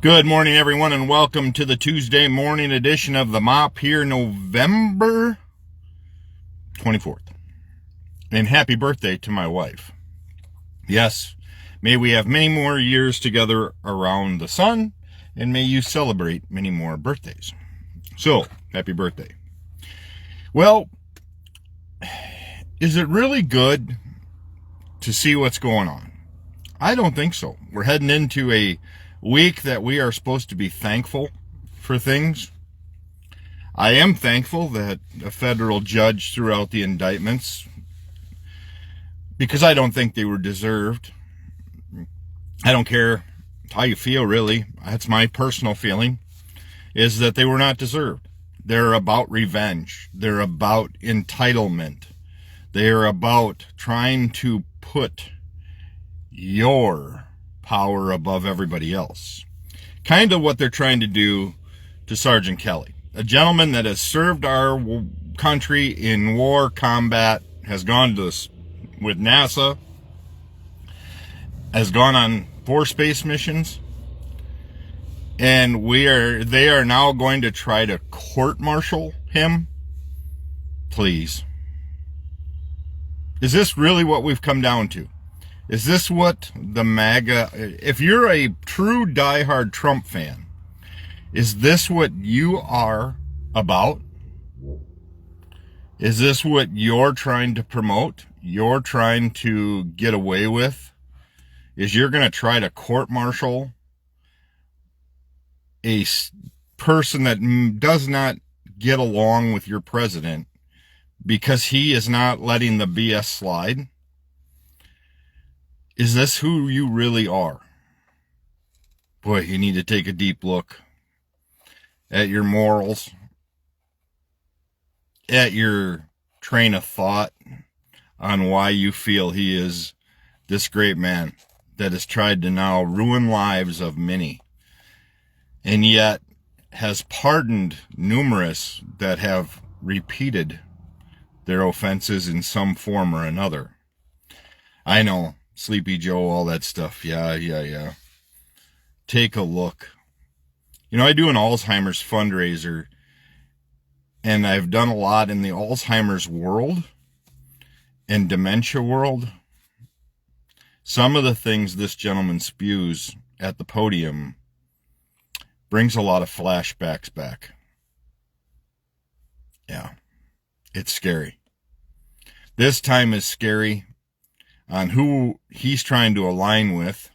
Good morning, everyone, and welcome to the Tuesday morning edition of the Mop here, November 24th. And happy birthday to my wife. Yes, may we have many more years together around the sun, and may you celebrate many more birthdays. So, happy birthday. Well, is it really good to see what's going on? I don't think so. We're heading into a week that we are supposed to be thankful for things. I am thankful that a federal judge threw out the indictments because I don't think they were deserved. I don't care how you feel, really. That's my personal feeling, is that they were not deserved. They're about revenge. They're about entitlement. They're about trying to put your power above everybody else. Kind of what they're trying to do to Sergeant Kelly, a gentleman that has served our country in war combat, has gone to with NASA, has gone on 4 space missions, and they are now going to try to court-martial him. Please. Is this really what we've come down to? Is this what the MAGA, if you're a true diehard Trump fan, is this what you are about? Is this what you're trying to promote? You're trying to get away with? Is you're going to try to court-martial a person that does not get along with your president because he is not letting the BS slide? Is this who you really are? Boy, you need to take a deep look at your morals, at your train of thought on why you feel he is this great man that has tried to now ruin lives of many, and yet has pardoned numerous that have repeated their offenses in some form or another. I know. Sleepy Joe, all that stuff. Yeah. Take a look. You know, I do an Alzheimer's fundraiser, and I've done a lot in the Alzheimer's world and dementia world. Some of the things this gentleman spews at the podium brings a lot of flashbacks back. Yeah, it's scary. This time is scary on who he's trying to align with.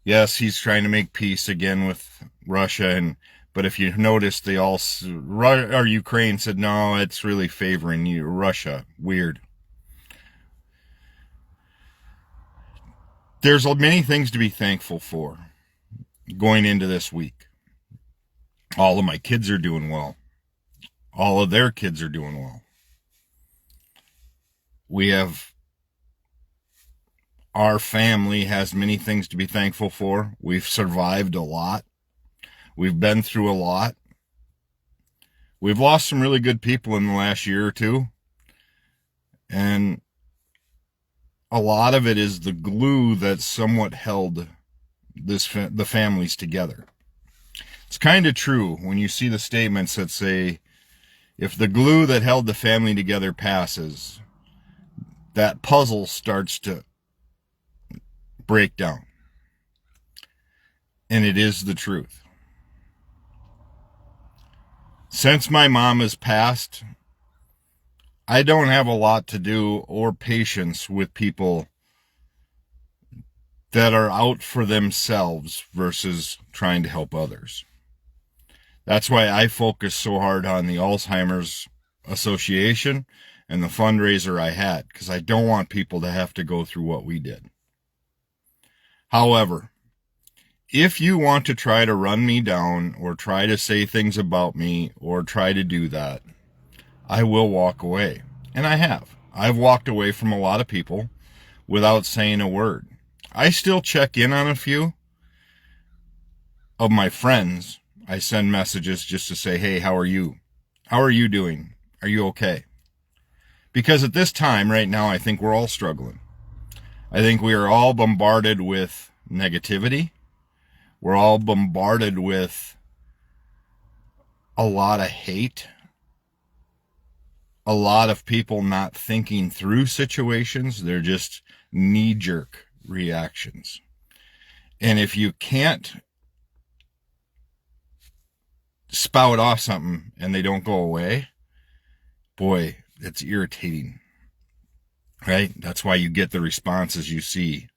Yes, he's trying to make peace again with Russia, but if you notice, Ukraine said, no, it's really favoring you, Russia. Weird. There's many things to be thankful for going into this week. All of my kids are doing well. All of their kids are doing well. Our family has many things to be thankful for. We've survived a lot. We've been through a lot. We've lost some really good people in the last year or two. And a lot of it is the glue that somewhat held the families together. It's kind of true when you see the statements that say, if the glue that held the family together passes, that puzzle starts to break down. And it is the truth. Since my mom has passed, I don't have a lot to do or patience with people that are out for themselves versus trying to help others. That's why I focus so hard on the Alzheimer's Association and the fundraiser I had, because I don't want people to have to go through what we did. However, if you want to try to run me down or try to say things about me or try to do that, I will walk away. And I have. I've walked away from a lot of people without saying a word. I still check in on a few of my friends. I send messages just to say, hey, how are you? How are you doing? Are you okay? Because at this time right now, I think we're all struggling. I think we are all bombarded with negativity. We're all bombarded with a lot of hate, a lot of people not thinking through situations. They're just knee-jerk reactions. And if you can't spout off something and they don't go away, boy, it's irritating, right? That's why you get the responses you see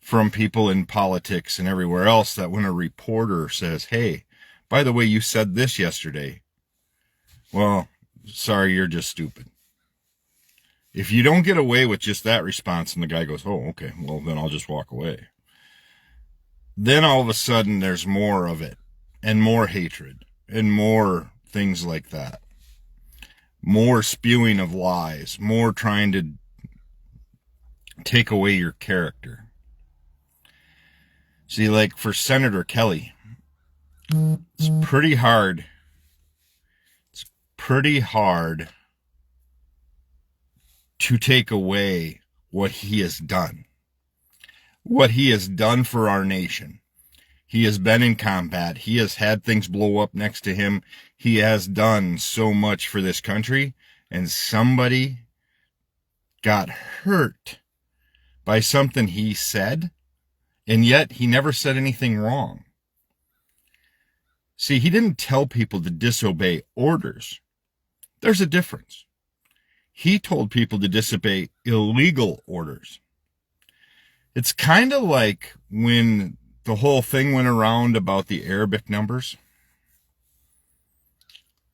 from people in politics and everywhere else, that when a reporter says, hey, by the way, you said this yesterday. Well, sorry, you're just stupid. If you don't get away with just that response and the guy goes, oh, okay, well, then I'll just walk away. Then all of a sudden there's more of it, and more hatred, and more things like that. More spewing of lies, more trying to take away your character. See, like for Senator Kelly, it's pretty hard. It's pretty hard to take away what he has done. What he has done for our nation. He has been in combat. He has had things blow up next to him. He has done so much for this country, and somebody got hurt by something he said, and yet he never said anything wrong. See, he didn't tell people to disobey orders. There's a difference. He told people to disobey illegal orders. It's kind of like when the whole thing went around about the Arabic numbers.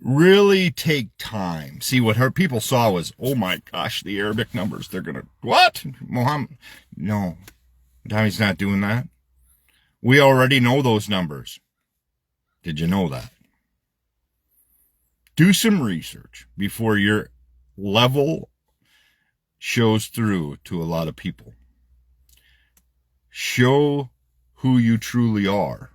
Really take time. See, what her people saw was, oh my gosh, the Arabic numbers, they're going to, what? Muhammad? No, he's not doing that. We already know those numbers. Did you know that? Do some research before your level shows through to a lot of people. Show who you truly are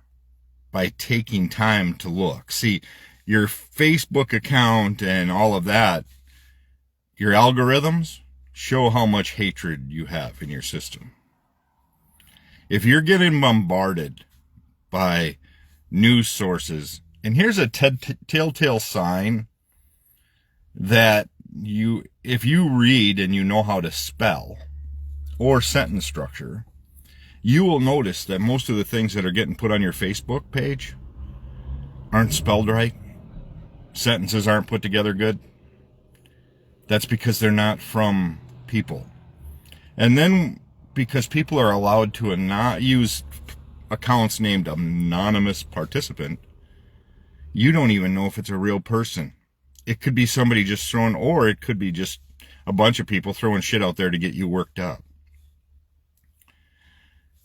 by taking time to look. See, your Facebook account and all of that, your algorithms show how much hatred you have in your system. If you're getting bombarded by news sources, and here's a telltale sign that if you read and you know how to spell or sentence structure, you will notice that most of the things that are getting put on your Facebook page aren't spelled right. Sentences aren't put together good. That's because they're not from people. And then because people are allowed to not use accounts named anonymous participant, you don't even know if it's a real person. It could be somebody just throwing, or it could be just a bunch of people throwing shit out there to get you worked up.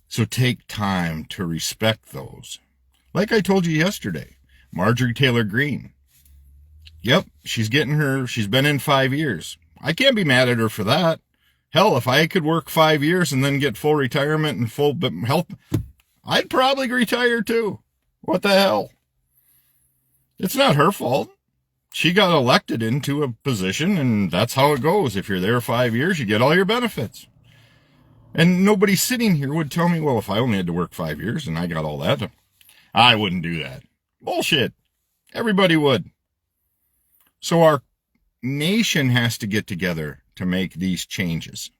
So take time to respect those. Like I told you yesterday, Marjorie Taylor Greene. Yep, she's been in 5 years. I can't be mad at her for that. Hell, if I could work 5 years and then get full retirement and full health, I'd probably retire too. What the hell? It's not her fault. She got elected into a position, and that's how it goes. If you're there 5 years, you get all your benefits. And nobody sitting here would tell me, well, if I only had to work 5 years and I got all that, I wouldn't do that. Bullshit. Everybody would. So our nation has to get together to make these changes.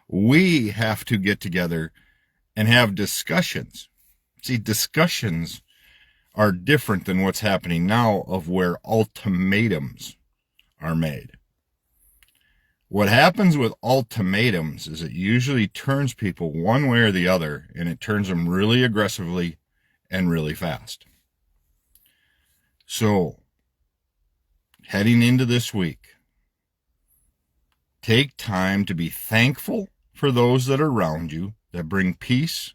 We have to get together and have discussions. See, discussions are different than what's happening now, of where ultimatums are made. What happens with ultimatums is it usually turns people one way or the other, and it turns them really aggressively and really fast. So, heading into this week, take time to be thankful for those that are around you, that bring peace,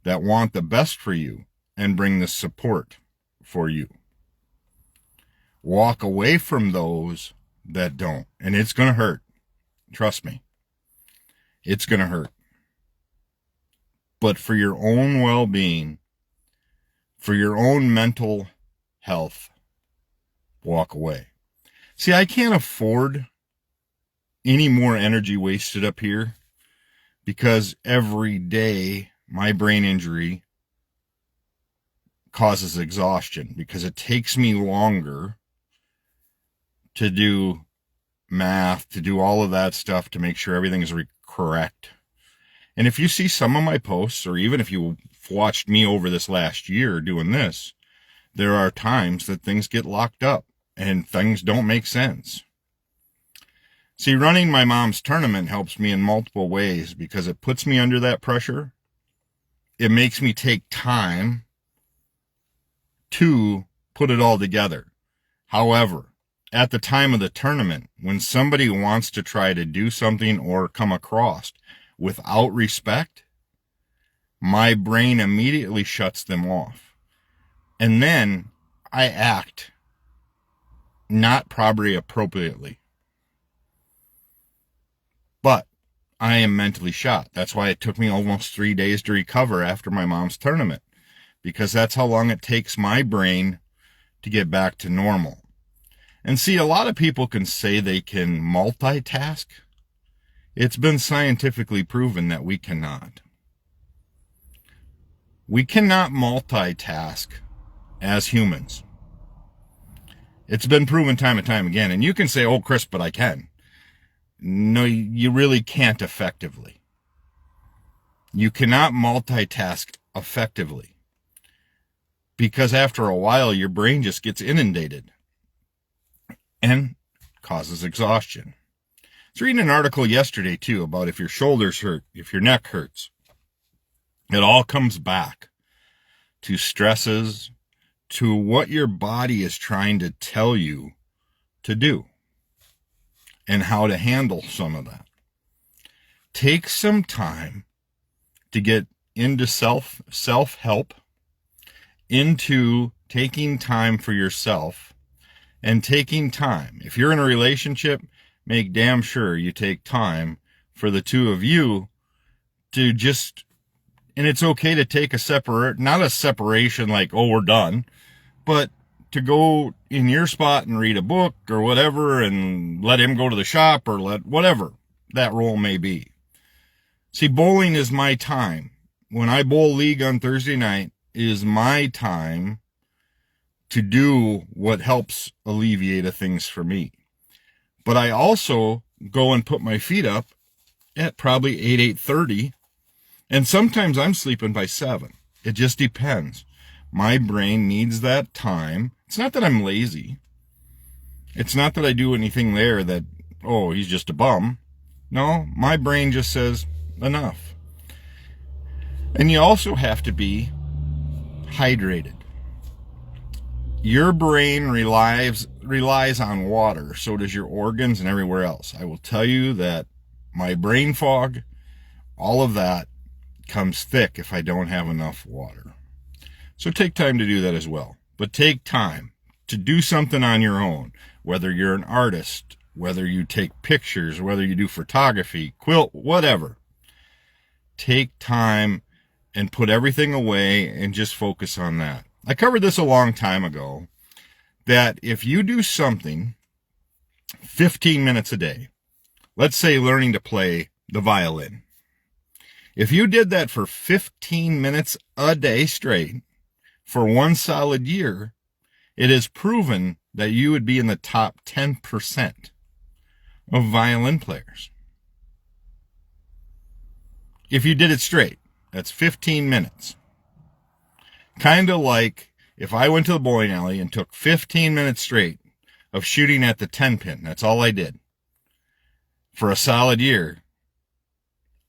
that want the best for you, and bring the support for you. Walk away from those that don't, and it's going to hurt. Trust me, it's going to hurt. But for your own well-being, for your own mental health, walk away. See, I can't afford any more energy wasted up here, because every day my brain injury causes exhaustion because it takes me longer to do math, to do all of that stuff, to make sure everything is correct. And if you see some of my posts, or even if you watched me over this last year doing this, there are times that things get locked up and things don't make sense. See, running my mom's tournament helps me in multiple ways because it puts me under that pressure. It makes me take time to put it all together. However, at the time of the tournament, when somebody wants to try to do something or come across without respect, my brain immediately shuts them off. And then I act not probably appropriately. But I am mentally shot. That's why it took me almost 3 days to recover after my mom's tournament, because that's how long it takes my brain to get back to normal. And see, a lot of people can say they can multitask. It's been scientifically proven that we cannot. We cannot multitask as humans. It's been proven time and time again. And you can say, oh, Chris, but I can. No, you really can't effectively. You cannot multitask effectively because after a while, your brain just gets inundated and causes exhaustion. I was reading an article yesterday, too, about if your shoulders hurt, if your neck hurts. It all comes back to stresses, to what your body is trying to tell you to do, and how to handle some of that. Take some time to get into self-help, into taking time for yourself, and taking time. If you're in a relationship, make damn sure you take time for the two of you to just, and it's okay to take not a separation like, oh, we're done, but to go in your spot and read a book or whatever and let him go to the shop or let whatever that role may be. See, bowling is my time. When I bowl league on Thursday night is my time to do what helps alleviate things for me. But I also go and put my feet up at probably 8:30, and sometimes I'm sleeping by 7. It just depends. My brain needs that time. It's not that I'm lazy. It's not that I do anything there that, oh, he's just a bum. No, my brain just says, enough. And you also have to be hydrated. Your brain relies on water, so does your organs and everywhere else. I will tell you that my brain fog, all of that comes thick if I don't have enough water. So take time to do that as well. But take time to do something on your own, whether you're an artist, whether you take pictures, whether you do photography, quilt, whatever. Take time and put everything away and just focus on that. I covered this a long time ago, that if you do something 15 minutes a day, let's say learning to play the violin. If you did that for 15 minutes a day straight for 1 solid year, it is proven that you would be in the top 10% of violin players. If you did it straight, that's 15 minutes. Kind of like if I went to the bowling alley and took 15 minutes straight of shooting at the 10 pin, that's all I did, for a solid year,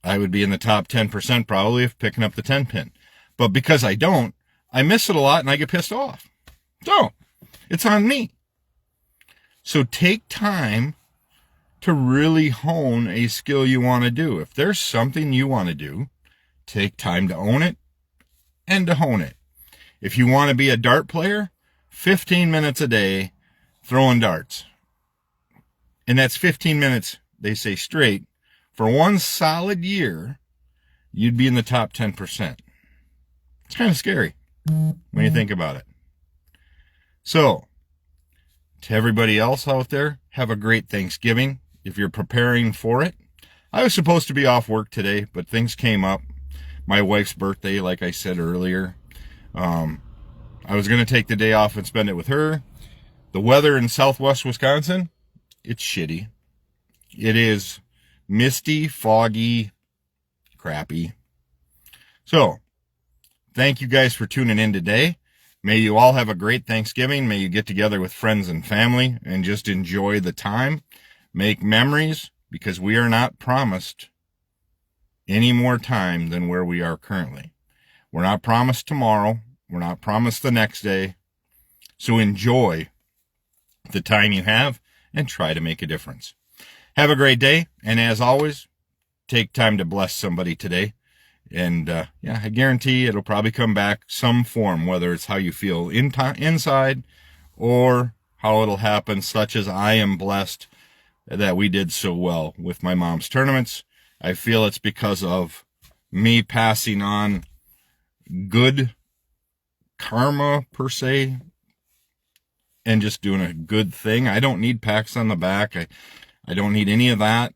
I would be in the top 10% probably of picking up the 10 pin. But because I don't, I miss it a lot and I get pissed off. So, it's on me. So take time to really hone a skill you want to do. If there's something you want to do, take time to own it and to hone it. If you want to be a dart player, 15 minutes a day throwing darts. And that's 15 minutes, they say, straight. For 1 solid year, you'd be in the top 10%. It's kind of scary when you think about it. So, to everybody else out there, have a great Thanksgiving if you're preparing for it. I was supposed to be off work today, but things came up. My wife's birthday, like I said earlier. I was going to take the day off and spend it with her. The weather in southwest Wisconsin, it's shitty. It is misty, foggy, crappy. So, thank you guys for tuning in today. May you all have a great Thanksgiving. May you get together with friends and family and just enjoy the time. Make memories, because we are not promised any more time than where we are currently. We're not promised tomorrow. We're not promised the next day. So enjoy the time you have and try to make a difference. Have a great day. And as always, take time to bless somebody today. And I guarantee it'll probably come back some form, whether it's how you feel inside or how it'll happen, such as I am blessed that we did so well with my mom's tournaments. I feel it's because of me passing on good karma, per se, and just doing a good thing. I don't need pats on the back. I don't need any of that.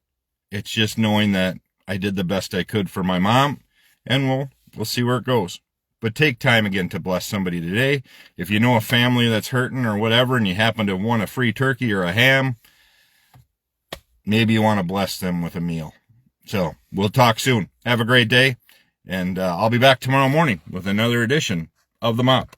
It's just knowing that I did the best I could for my mom, and we'll see where it goes. But take time again to bless somebody today. If you know a family that's hurting or whatever, and you happen to want a free turkey or a ham, maybe you want to bless them with a meal. So we'll talk soon. Have a great day. And I'll be back tomorrow morning with another edition of The Mop.